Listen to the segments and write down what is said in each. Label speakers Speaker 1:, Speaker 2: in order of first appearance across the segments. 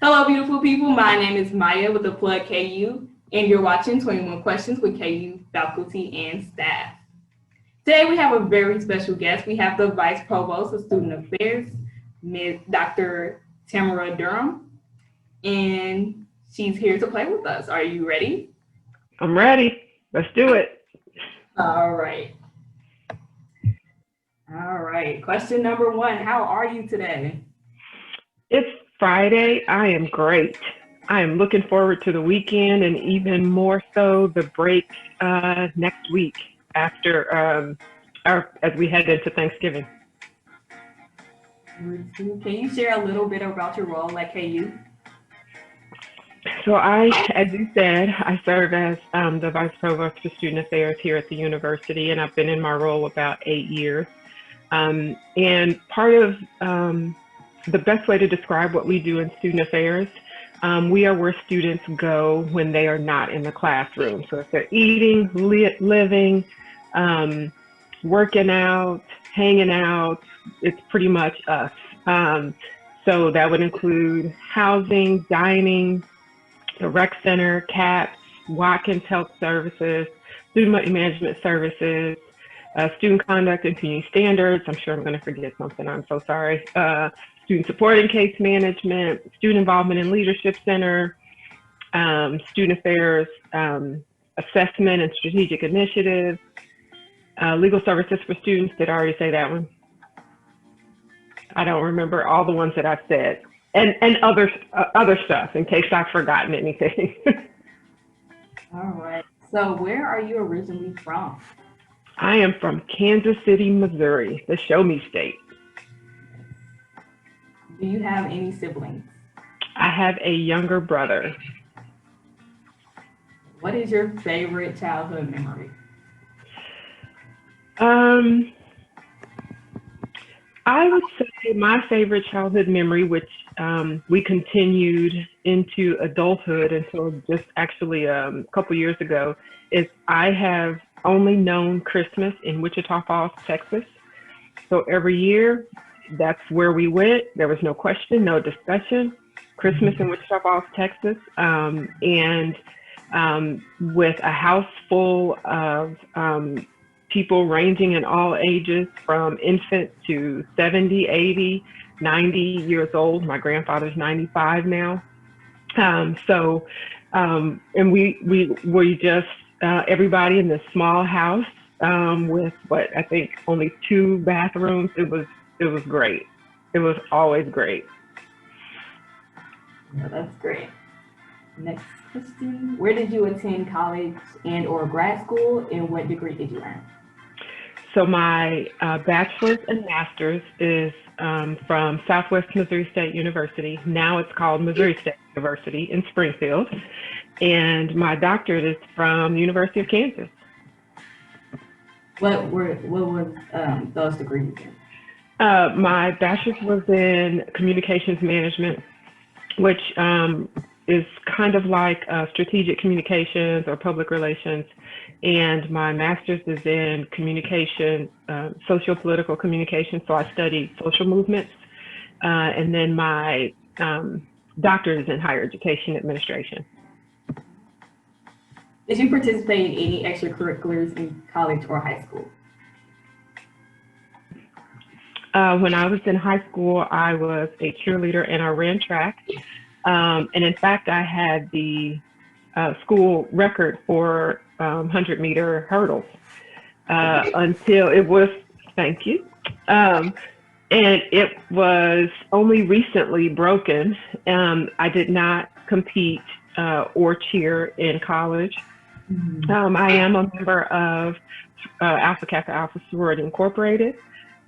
Speaker 1: Hello, beautiful people. My name is Maya with ThePlug KU, and you're watching 21 Questions with KU faculty and staff. Today, we have a very special guest. We have the Vice Provost of Student Affairs, Ms. Dr. Tammara Ducham, and she's here to play with us. Are you ready?
Speaker 2: I'm ready. Let's do it.
Speaker 1: All right. All right. Question number one. How are you today?
Speaker 2: It's Friday. I am great. I am looking forward to the weekend and even more so the break next week after as we head into Thanksgiving.
Speaker 1: Can you share a little bit about your role at KU?
Speaker 2: So as you said, I serve as the Vice Provost of Student Affairs here at the university, and I've been in my role about 8 years. And part of the best way to describe what we do in student affairs, we are where students go when they are not in the classroom. So if they're eating, living, working out, hanging out, it's pretty much us. So that would include housing, dining, the rec center, CAPS, Watkins Health Services, student management services, student conduct and community standards. I'm sure I'm going to forget something. I'm so sorry. Student support and case management, student involvement and leadership center, student affairs, assessment and strategic initiatives, legal services for students. Did I already say that one? I don't remember all the ones that I've said, and other stuff in case I've forgotten anything.
Speaker 1: All right. So where are you originally from?
Speaker 2: I am from Kansas City, Missouri, the Show Me State.
Speaker 1: Do you have any siblings?
Speaker 2: I have a younger brother.
Speaker 1: What is your favorite childhood memory?
Speaker 2: I would say my favorite childhood memory, which we continued into adulthood until just actually a couple years ago, is I have only known Christmas in Wichita Falls, Texas. So every year, that's where we went. There was no question, no discussion. Christmas in Wichita Falls, Texas, and with a house full of people ranging in all ages, from infant to 70, 80, 90 years old. My grandfather's 95 now. And we just, everybody in this small house with what I think only 2 bathrooms. It was great. It was always great.
Speaker 1: Yeah, that's great. Next question. Where did you attend college and or grad school, and what degree did you earn?
Speaker 2: So my bachelor's and master's is from Southwest Missouri State University. Now it's called Missouri State University in Springfield. And my doctorate is from the University of Kansas.
Speaker 1: What was those degrees in?
Speaker 2: My bachelor's was in communications management, which is kind of like strategic communications or public relations. And my master's is in communication, socio-political communication. So I studied social movements. And then my doctorate is in higher education administration.
Speaker 1: Did you participate in any extracurriculars in college or high school?
Speaker 2: When I was in high school, I was a cheerleader and I ran track. And in fact, I had the school record for 100-meter hurdles until it was, thank you. And it was only recently broken. I did not compete or cheer in college. I am a member of Alpha Kappa Alpha Sorority Incorporated.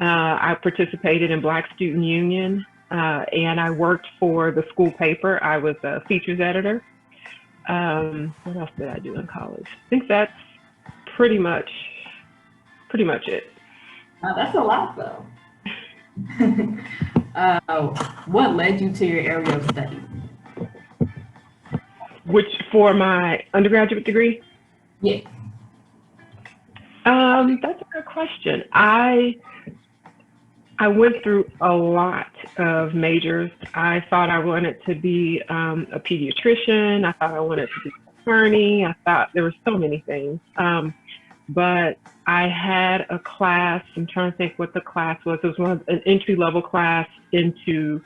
Speaker 2: I participated in Black Student Union, and I worked for the school paper. I was a features editor. What else did I do in college? I think that's pretty much it.
Speaker 1: That's a lot, though. What led you to your area of study?
Speaker 2: Which, for my undergraduate degree?
Speaker 1: Yes.
Speaker 2: That's a good question. I I went through a lot of majors. I thought I wanted to be a pediatrician. I thought I wanted to be an attorney. I thought there were so many things. But I had a class, I'm trying to think what the class was. It was an entry-level class into,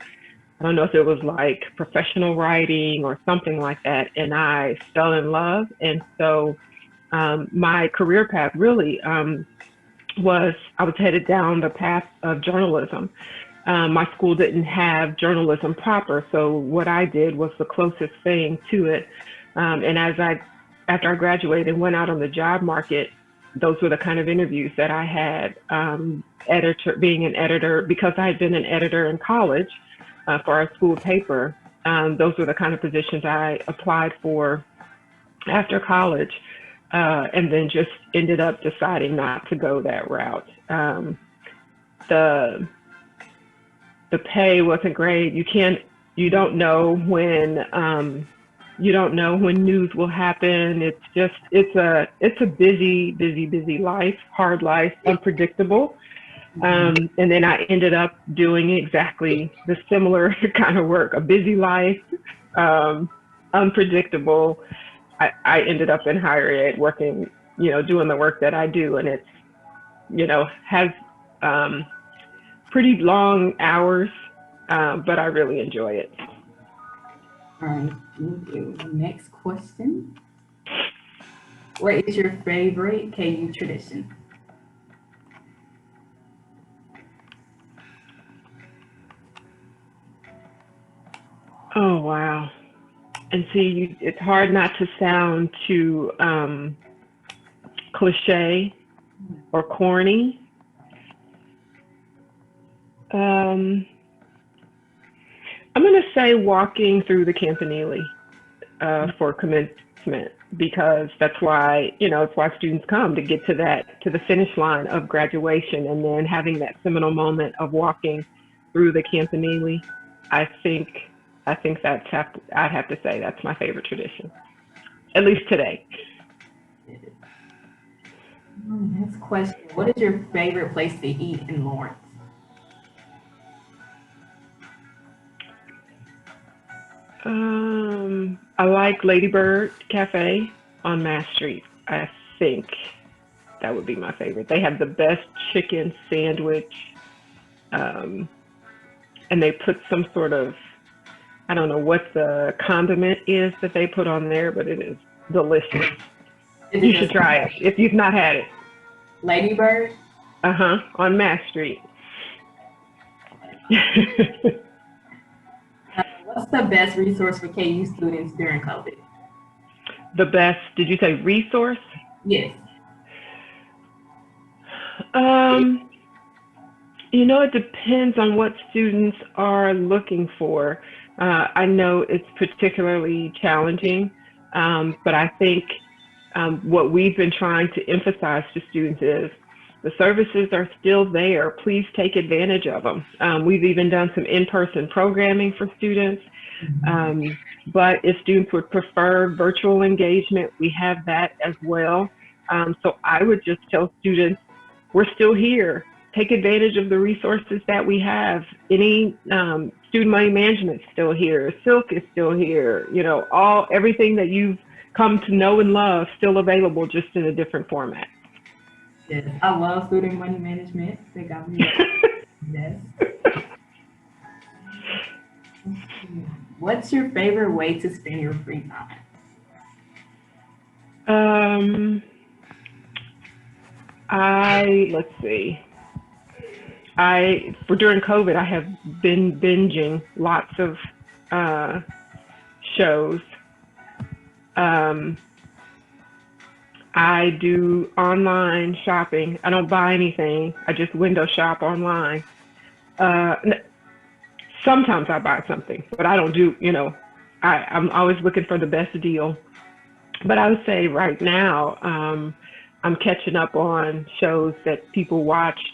Speaker 2: I don't know if it was like professional writing or something like that. And I fell in love. And so my career path really I was headed down the path of journalism. My school didn't have journalism proper, so what I did was the closest thing to it. And after I graduated and went out on the job market, those were the kind of interviews that I had. Being an editor, because I had been an editor in college for our school paper. Those were the kind of positions I applied for after college. And then just ended up deciding not to go that route. The pay wasn't great. You don't know when news will happen. It's a busy life, hard life, unpredictable. And then I ended up doing exactly the similar kind of work, a busy life, unpredictable. I ended up in higher ed working, doing the work that I do, and it's, has pretty long hours, but I really enjoy it.
Speaker 1: All right, thank you. Next question. What is your favorite KU tradition?
Speaker 2: Oh, wow. And see, it's hard not to sound too cliche or corny. I'm going to say walking through the campanile for commencement, because that's why, it's why students come to get to the finish line of graduation, and then having that seminal moment of walking through the campanile. I think I'd have to say that's my favorite tradition, at least today.
Speaker 1: Next question. What is your favorite place to eat in Lawrence?
Speaker 2: I like Ladybird Cafe on Mass Street. I think that would be my favorite. They have the best chicken sandwich, and they put some sort of, I don't know what the condiment is that they put on there, but it is delicious. You should try it if you've not had it.
Speaker 1: Ladybird?
Speaker 2: On Mass Street.
Speaker 1: What's the best resource for KU students during COVID?
Speaker 2: The best, did you say resource?
Speaker 1: Yes.
Speaker 2: It depends on what students are looking for. I know it's particularly challenging, but I think what we've been trying to emphasize to students is the services are still there. Please take advantage of them. We've even done some in-person programming for students, but if students would prefer virtual engagement, we have that as well. So I would just tell students, we're still here. Take advantage of the resources that we have. Any student money management is still here. Silk is still here. Everything that you've come to know and love still available, just in a different format.
Speaker 1: Yes, I love student money management. They got me. Yes. What's your favorite way to spend your free time?
Speaker 2: Let's see. During COVID, I have been binging lots of shows. I do online shopping. I don't buy anything. I just window shop online. Sometimes I buy something, but I don't do, I'm always looking for the best deal. But I would say right now, I'm catching up on shows that people watched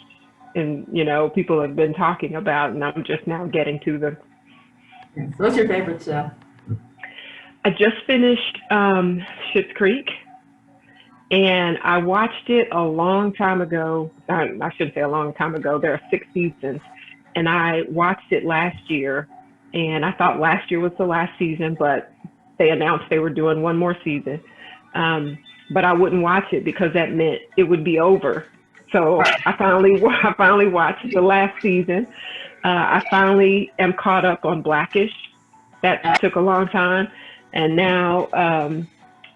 Speaker 2: and, people have been talking about, and I'm just now getting to them.
Speaker 1: What's your favorite show?
Speaker 2: I just finished Schitt's Creek. And I watched it a long time ago. I shouldn't say a long time ago. There are 6 seasons. And I watched it last year. And I thought last year was the last season, but they announced they were doing one more season. But I wouldn't watch it because that meant it would be over. So I finally watched the last season. I finally am caught up on Blackish. That took a long time. And now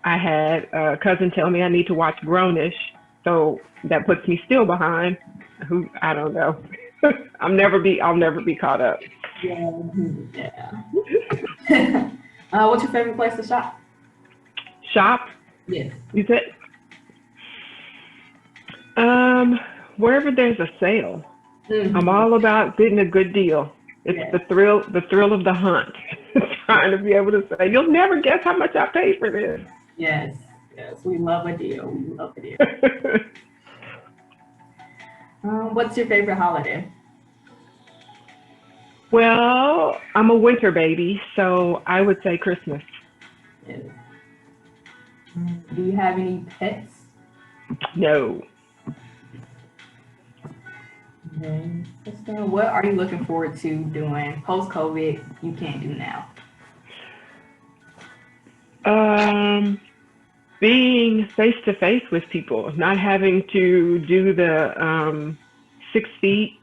Speaker 2: I had a cousin tell me I need to watch Grownish. So that puts me still behind. Who I don't know. I'll never be caught up.
Speaker 1: Yeah. What's your favorite place to shop?
Speaker 2: Shop?
Speaker 1: Yes.
Speaker 2: You said? Wherever there's a sale. Mm-hmm. I'm all about getting a good deal. It's the thrill of the hunt. Trying to be able to say, you'll never guess how much I paid for this.
Speaker 1: Yes, we love a deal. What's your favorite holiday?
Speaker 2: Well, I'm a winter baby, so I would say Christmas.
Speaker 1: Yes. Do you have any pets?
Speaker 2: No.
Speaker 1: Okay. So what are you looking forward to doing post-COVID you can't do now?
Speaker 2: Being face to face with people, not having to do the 6 feet,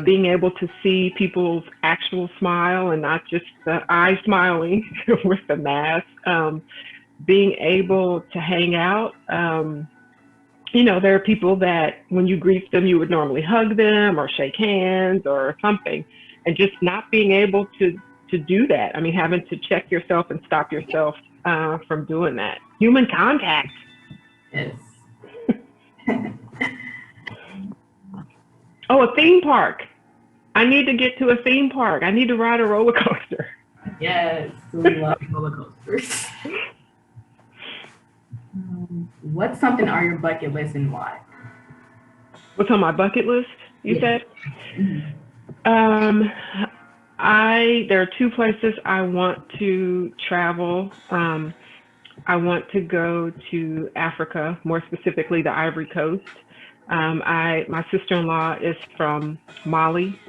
Speaker 2: being able to see people's actual smile and not just the eye smiling with the mask, being able to hang out. There are people that when you greet them, you would normally hug them or shake hands or something, and just not being able to do that. I mean, having to check yourself and stop yourself from doing that. Human contact.
Speaker 1: Yes.
Speaker 2: Oh, a theme park. I need to get to a theme park. I need to ride a roller coaster.
Speaker 1: Yes, we love roller coasters. What's something on your bucket list and why?
Speaker 2: What's on my bucket list, you said?
Speaker 1: Mm-hmm.
Speaker 2: There are 2 places I want to travel. I want to go to Africa, more specifically the Ivory Coast. My sister-in-law is from Mali,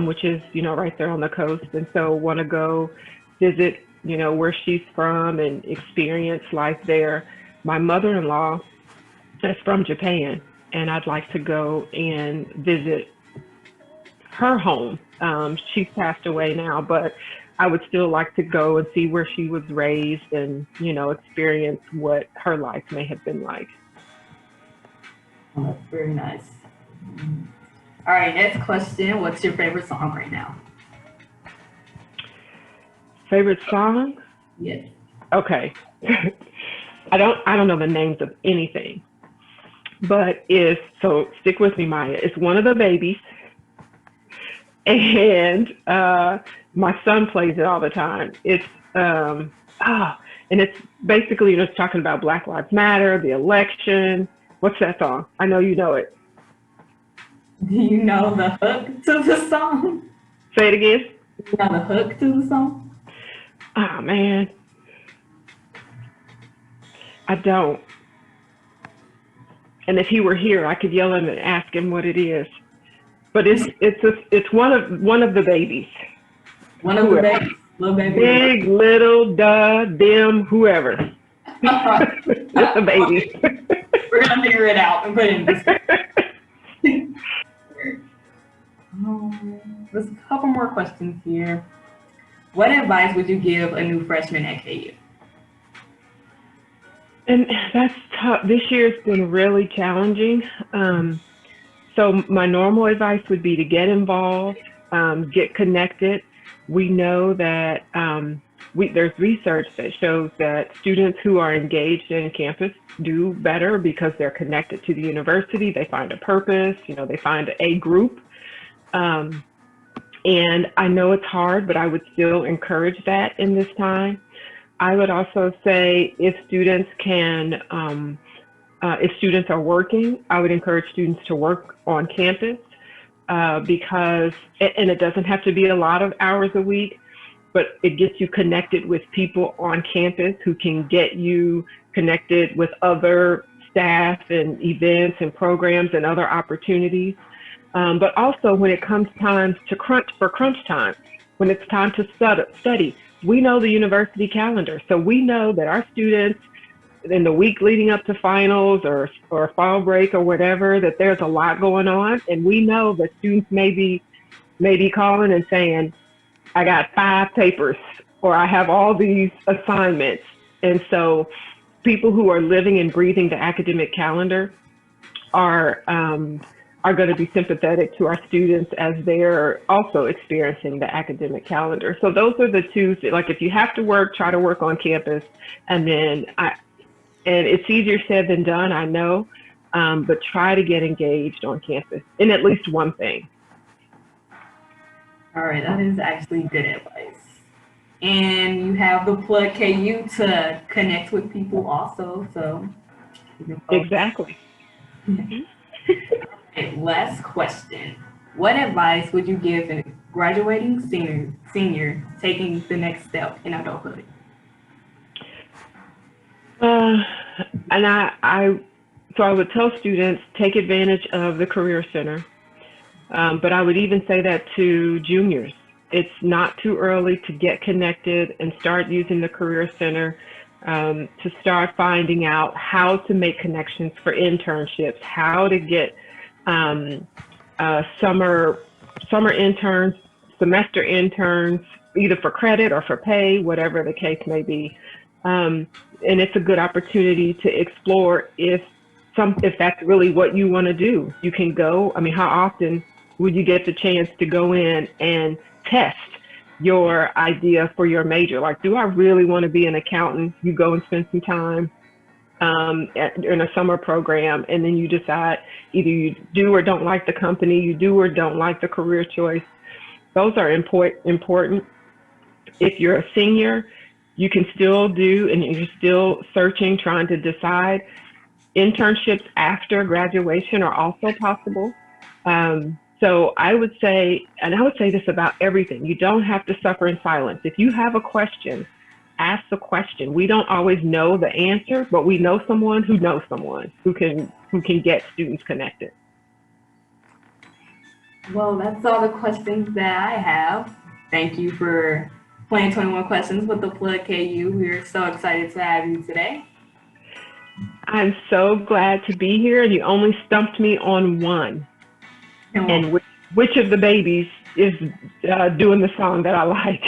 Speaker 2: which is, right there on the coast. And so want to go visit, where she's from and experience life there. My mother-in-law is from Japan, and I'd like to go and visit her home. She's passed away now, but I would still like to go and see where she was raised and, experience what her life may have been like.
Speaker 1: Oh, that's very nice. All right, next question. What's your favorite song right now?
Speaker 2: Favorite song?
Speaker 1: Yes.
Speaker 2: Okay. I don't know the names of anything, but so stick with me, Maya. It's one of the babies, and my son plays it all the time. It's and it's basically just talking about Black Lives Matter, the election. What's that song? I know you know it.
Speaker 1: Do you know the hook to the song?
Speaker 2: Say it again.
Speaker 1: Do you know the hook to the song?
Speaker 2: Oh man, I don't. And if he were here, I could yell at him and ask him what it is. But it's one of the babies.
Speaker 1: One of the babies, little baby.
Speaker 2: Big, little, them, whoever. It's the baby.
Speaker 1: We're gonna figure it out and put it in this. There's a couple more questions here. What advice would you give a new freshman at KU?
Speaker 2: And that's tough. This year's been really challenging. So my normal advice would be to get involved, get connected. We know that there's research that shows that students who are engaged in campus do better because they're connected to the university. They find a purpose, they find a group. And I know it's hard, but I would still encourage that in this time. I would also say if students are working, I would encourage students to work on campus because, and it doesn't have to be a lot of hours a week, but it gets you connected with people on campus who can get you connected with other staff and events and programs and other opportunities. But also when it comes time to crunch time, when it's time to study, we know the university calendar. So we know that our students in the week leading up to finals or fall break or whatever, that there's a lot going on. And we know that students may be calling and saying, I got 5 papers, or I have all these assignments. And so people who are living and breathing the academic calendar are going to be sympathetic to our students as they're also experiencing the academic calendar. So those are the two, like if you have to work, try to work on campus. And then and it's easier said than done, I know, but try to get engaged on campus in at least one thing.
Speaker 1: All right, that is actually good advice. And you have the Plug KU to connect with people also, so.
Speaker 2: Exactly.
Speaker 1: Okay, last question. What advice would you give a graduating senior taking the next step in adulthood?
Speaker 2: And I would tell students, take advantage of the Career Center. But I would even say that to juniors. It's not too early to get connected and start using the Career Center to start finding out how to make connections for internships, how to get summer interns, semester interns, either for credit or for pay, whatever the case may be. And it's a good opportunity to explore if that's really what you want to do. You can go, I mean, how often would you get the chance to go in and test your idea for your major? Like, do I really want to be an accountant? You go and spend some time in a summer program, and then you decide either you do or don't like the company, you do or don't like the career choice. Those are important. If you're a senior, you can still do, and you're still searching, trying to decide. Internships after graduation are also possible. So I would say, and I would say this about everything, you don't have to suffer in silence. If you have a question, ask the question. We don't always know the answer, but we know someone who knows someone who can get students connected.
Speaker 1: Well, that's all the questions that I have. Thank you for playing 21 Questions with the Plug KU. We're so excited to have you today.
Speaker 2: I'm so glad to be here. You only stumped me on one. And which of the babies is doing the song that I like?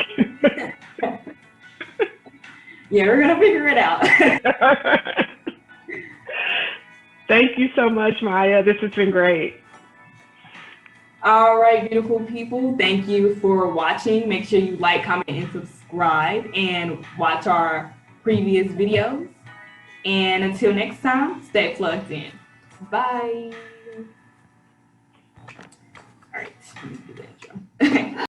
Speaker 1: Yeah, we're going to figure it out.
Speaker 2: Thank you so much, Maya. This has been great.
Speaker 1: All right, beautiful people. Thank you for watching. Make sure you like, comment, and subscribe, and watch our previous videos. And until next time, stay plugged in. Bye. All right, let me do the intro.